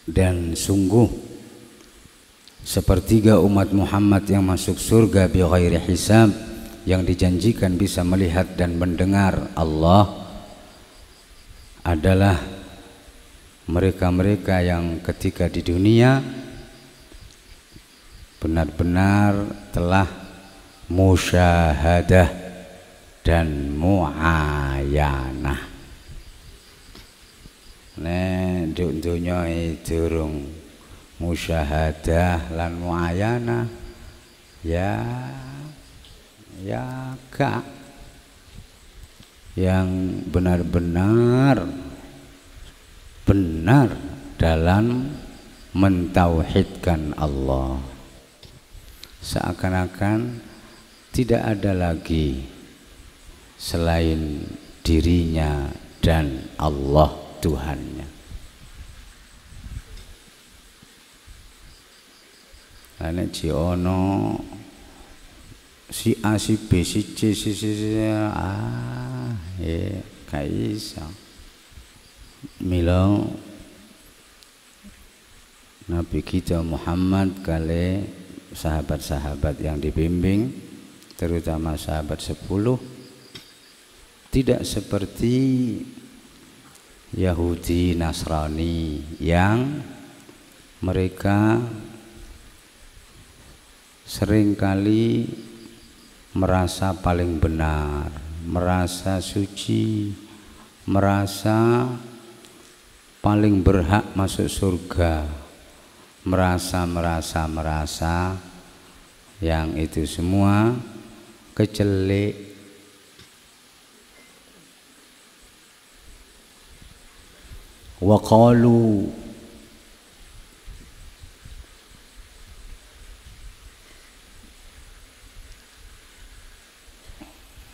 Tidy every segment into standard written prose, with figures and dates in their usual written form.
Dan sungguh sepertiga umat Muhammad yang masuk surga bi ghairi hisab, yang dijanjikan bisa melihat dan mendengar Allah, adalah mereka-mereka yang ketika di dunia benar-benar telah musyahadah dan muayanah. Nek dunya durung musyahadah lan muayanah ya gak yang benar-benar benar dalam mentauhidkan Allah. Seakan-akan tidak ada lagi selain dirinya dan Allah Tuhannya. Ane ono si A, si B, si C, si gak iso. Mila Nabi kita Muhammad kali sahabat-sahabat yang dibimbing, terutama sahabat 10, tidak seperti Yahudi Nasrani yang mereka seringkali merasa paling benar, merasa suci, merasa paling berhak masuk surga, merasa yang itu semua kecelik. Wa qalu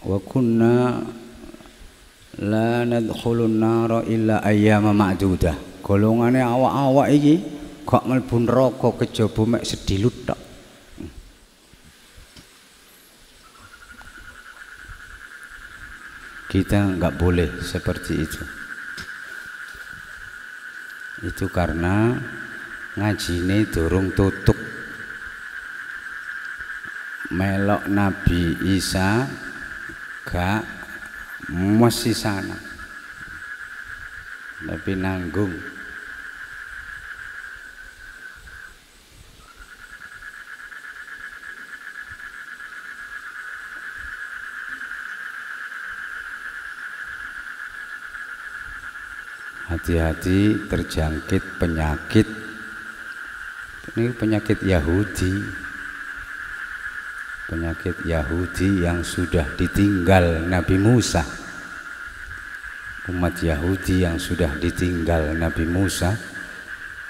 wa kunna la nadkhulun nara illa ayyama ma'dudah. Golongane awak-awak iki kok mlebu neraka kejaba mek sedilut tok. Kita enggak boleh seperti itu. Itu karena ngajine durung tutup. Melok Nabi Isa gak masih sana, tapi nanggung. Hati-hati terjangkit penyakit. Ini penyakit Yahudi. Penyakit Yahudi yang sudah ditinggal Nabi Musa. Umat Yahudi yang sudah ditinggal Nabi Musa,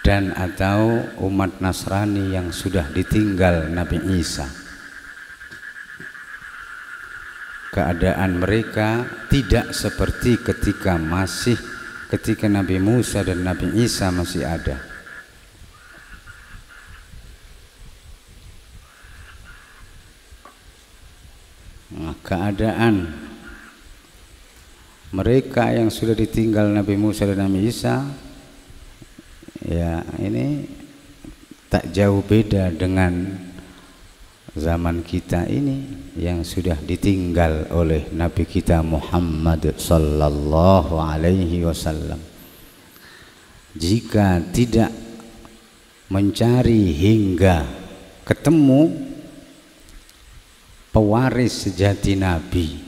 dan atau umat Nasrani yang sudah ditinggal Nabi Isa. Keadaan mereka tidak seperti ketika Nabi Musa dan Nabi Isa masih ada. Nah, keadaan mereka yang sudah ditinggal Nabi Musa dan Nabi Isa, ya ini tak jauh beda dengan zaman kita ini yang sudah ditinggal oleh Nabi kita Muhammad sallallahu alaihi wasallam. Jika tidak mencari hingga ketemu pewaris sejati Nabi,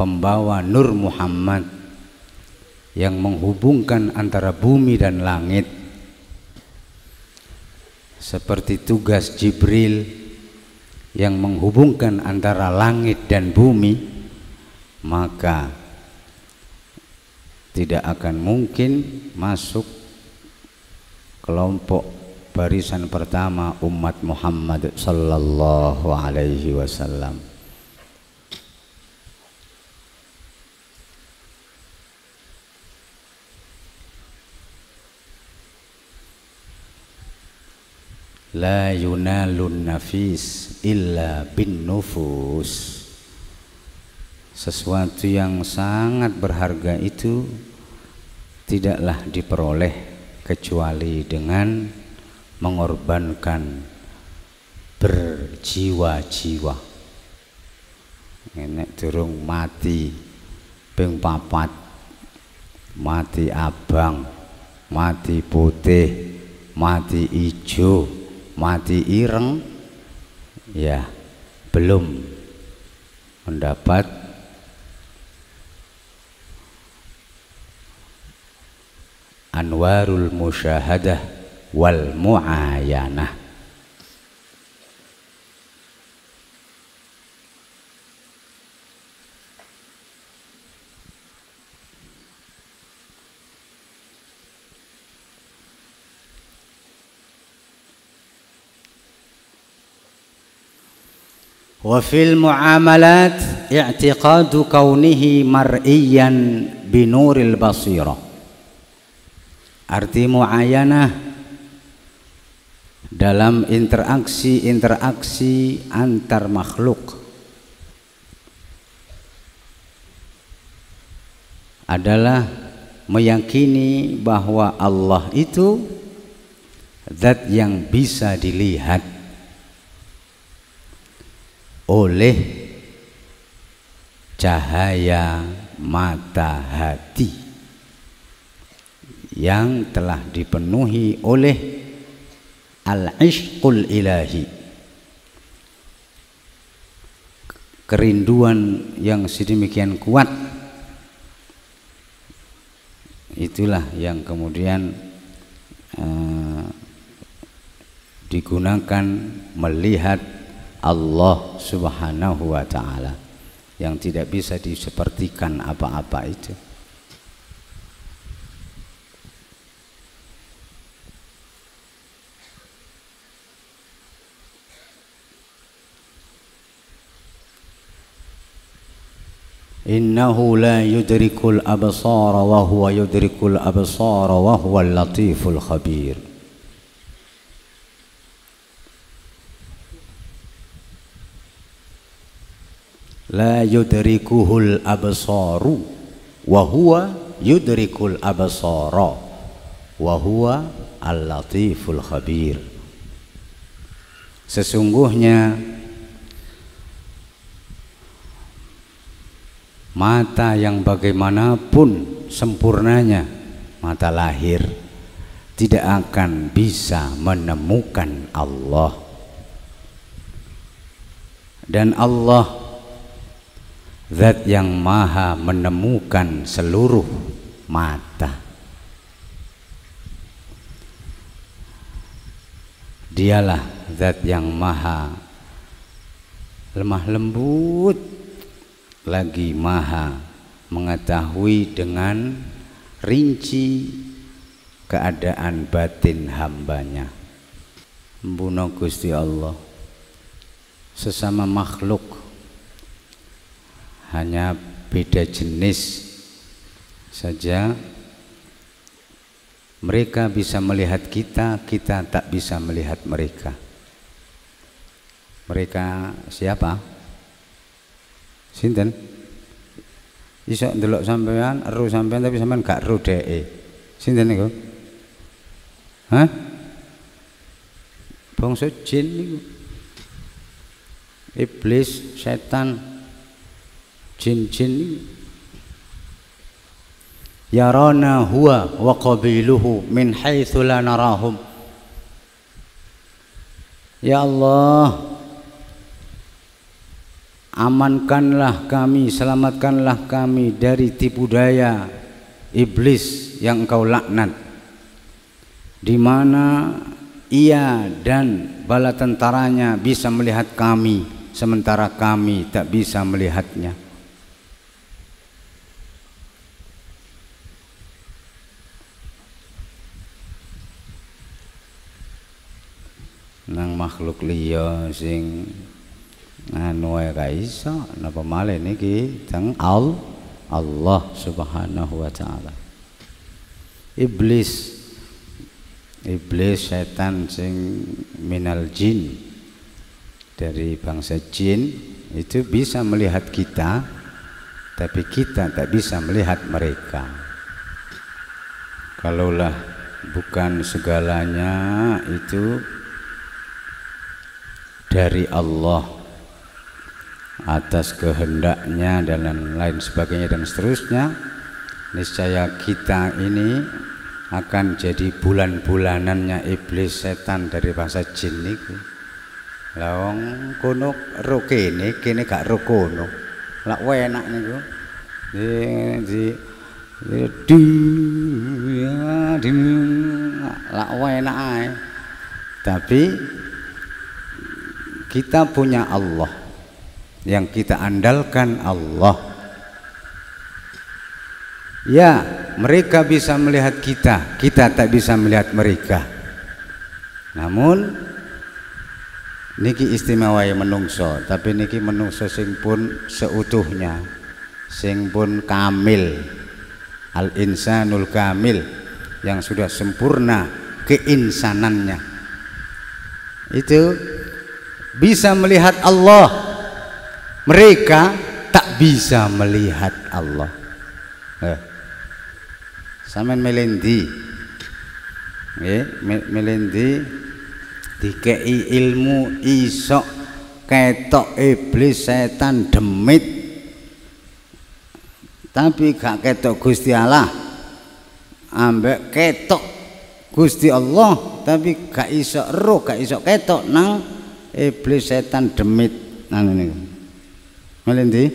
pembawa Nur Muhammad yang menghubungkan antara bumi dan langit, seperti tugas Jibril yang menghubungkan antara langit dan bumi, maka tidak akan mungkin masuk kelompok barisan pertama umat Muhammad sallallahu alaihi wasallam. La yunalun nafis illa bin nufus. Sesuatu yang sangat berharga itu tidaklah diperoleh kecuali dengan mengorbankan berjiwa-jiwa. Nek durung mati ping 4, mati abang, mati putih, mati ijo, mati ireng, ya belum mendapat anwarul musyahadah wal muayanah. Wa fil muamalat i'tiqadu kaunihi mar'iyan binuril basirah. Arti muayanah dalam interaksi antar makhluk adalah meyakini bahwa Allah itu zat yang bisa dilihat oleh cahaya mata hati yang telah dipenuhi oleh al-ishqul ilahi, kerinduan yang sedemikian kuat. Itulah yang kemudian digunakan melihat Allah subhanahu wa ta'ala yang tidak bisa disepertikan apa-apa itu. Innahu la yudrikul absara wa huwa yudrikul absara wa huwal latiful khabir. La yudrikuhul absaru wa huwa yudrikul absara wa huwa al-latiful khabir. Sesungguhnya mata yang bagaimanapun sempurnanya mata lahir tidak akan bisa menemukan Allah. Dan Allah zat yang maha menemukan seluruh mata. Dialah zat yang maha lemah lembut, lagi maha mengetahui dengan rinci keadaan batin hambanya. Mbuno Gusti Allah, sesama makhluk hanya beda jenis saja. Mereka bisa melihat kita, kita tak bisa melihat mereka. Mereka siapa? Sinten? Iso ndelok sampean, ero sampean tapi sampean gak ero dheke. Sinten niku? Hah? Bangsa jin niku. Iblis, setan, jin-jin niku. Yarana huwa wa qabiluhu min haitsu la narahum. Ya Allah, amankanlah kami, selamatkanlah kami dari tipu daya iblis yang engkau laknat, di mana ia dan bala tentaranya bisa melihat kami sementara kami tak bisa melihatnya. Nang makhluk liya sing anu wae gak iso napa malih niki teng Allah subhanahu wa ta'ala. Iblis setan sing minal jin, dari bangsa jin, itu bisa melihat kita tapi kita tak bisa melihat mereka. Kalaulah bukan segalanya itu dari Allah atas kehendaknya dan lain sebagainya dan seterusnya, niscaya kita ini akan jadi bulan-bulanannya iblis setan dari bangsa jin niku. Lah wong kono ro kene gak ro kono. Lak enak niku. Lak enak ae. Tapi kita punya Allah, yang kita andalkan Allah. Ya, mereka bisa melihat kita, kita tak bisa melihat mereka. Namun niki istimewa menungso, tapi niki menungso sing pun seutuhnya, sing pun kamil, al insanul kamil, yang sudah sempurna keinsanannya, itu bisa melihat Allah. Mereka tak bisa melihat Allah. Sampeyan melendi, melendi dikei ilmu isok ketok iblis setan demit, tapi gak ketok Gusti Allah. Ambek ketok Gusti Allah tapi gak iso roh, gak iso ketok nang iblis setan demit nang niku. Melendi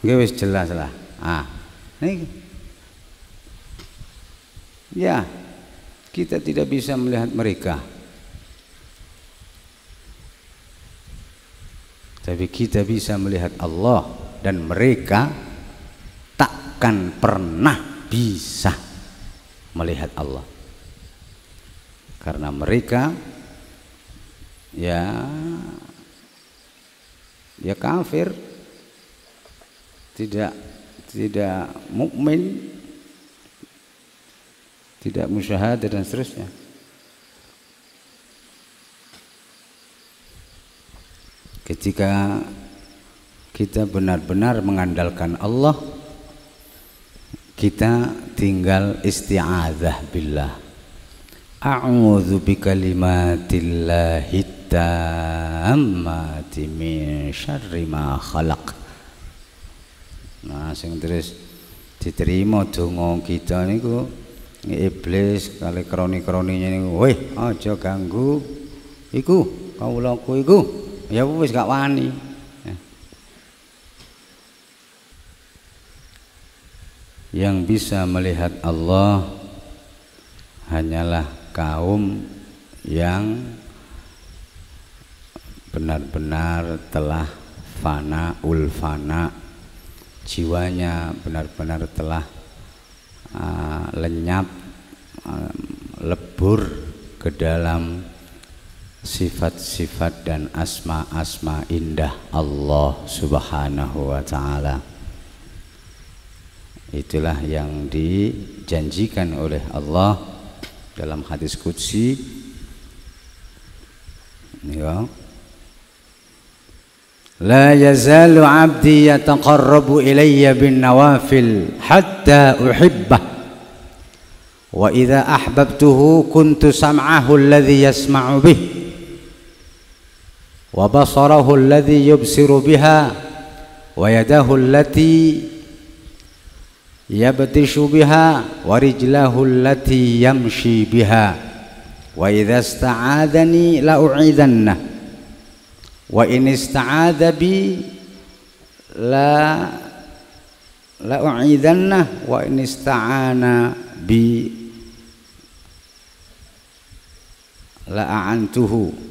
nggih wis jelas lah. Niki. Ya, kita tidak bisa melihat mereka, tapi kita bisa melihat Allah, dan mereka takkan pernah bisa melihat Allah karena mereka ya kafir, tidak mukmin, tidak musyahadah dan seterusnya. Ketika kita benar-benar mengandalkan Allah, kita tinggal isti'adzah billah. A'udzu bikalimatillahi tammati min syarri ma khalaq. Nah, sing terus diterima donga kita niku iblis kali kroni-kroninya niku, "Weh, aja ganggu iku, kawulaku iku." Ya wis gak wani. Yang bisa melihat Allah hanyalah kaum yang benar-benar telah fanaul fana, jiwanya benar-benar telah lenyap, lebur ke dalam sifat-sifat dan asma-asma indah Allah Subhanahu wa ta'ala. Itulah yang dijanjikan oleh Allah dalam hadis qudsi, ya, la yazalu abdi yataqarrabu ilayya bin nawafil hatta uhibbah wa idza ahbabtuhu kuntu sam'ahu alladhi yasma'u bih wa basarahu alladhi yubsiru biha wa yadahu allati yabtishu biha wa rijlahu allati yamshi biha wa idza ista'adani la u'idhanna wa in ista'adha bi la u'idhanna wa in ista'ana bi la a'antuhu.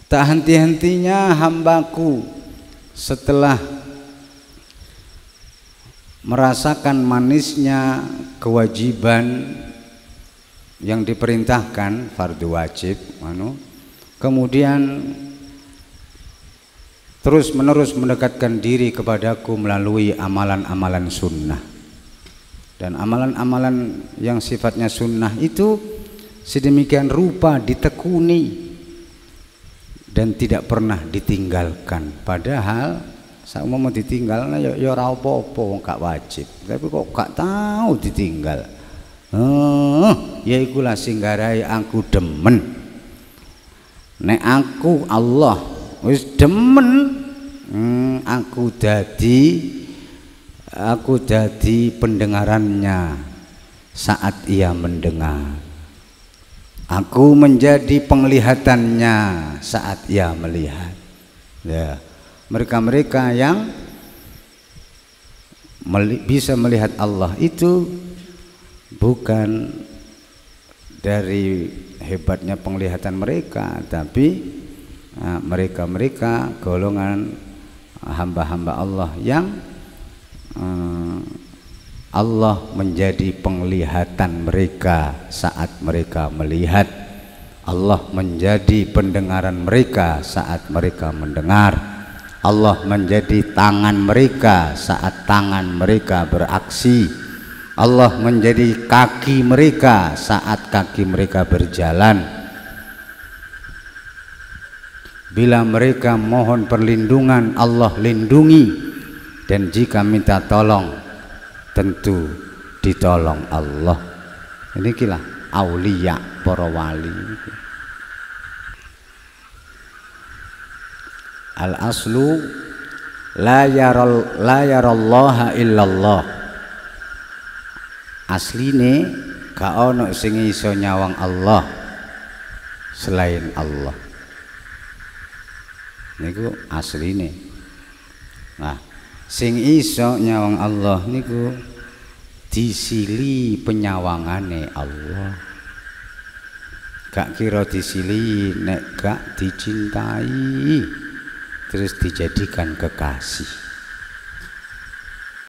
Tak henti-hentinya hambaku setelah merasakan manisnya kewajiban yang diperintahkan, fardu wajib, kemudian terus menerus mendekatkan diri kepadaku melalui amalan-amalan sunnah. Dan amalan-amalan yang sifatnya sunnah itu sedemikian rupa ditekuni dan tidak pernah ditinggalkan, padahal Saumpama ditinggal ya ora apa-apa wong gak wajib. Tapi kok gak tahu ditinggal. Ya ikulah sing garai aku demen. Nek aku Allah wis demen, aku jadi pendengarannya saat ia mendengar. Aku menjadi penglihatannya saat ia melihat. Ya, mereka-mereka yang bisa melihat Allah itu bukan dari hebatnya penglihatan mereka, tapi mereka-mereka golongan hamba-hamba Allah yang Allah menjadi penglihatan mereka saat mereka melihat. Allah menjadi pendengaran mereka saat mereka mendengar. Allah menjadi tangan mereka saat tangan mereka beraksi. Allah menjadi kaki mereka saat kaki mereka berjalan. Bila mereka mohon perlindungan, Allah lindungi, dan jika minta tolong, tentu ditolong Allah. Ini kira aulia, para wali. Al aslu la yarallaha illallah. Asline gak ono sing iso nyawang Allah selain Allah. Niku asline. Nah, sing iso nyawang Allah niku disili penyawangane Allah. Gak kira disili nek gak dicintai terus dijadikan kekasih.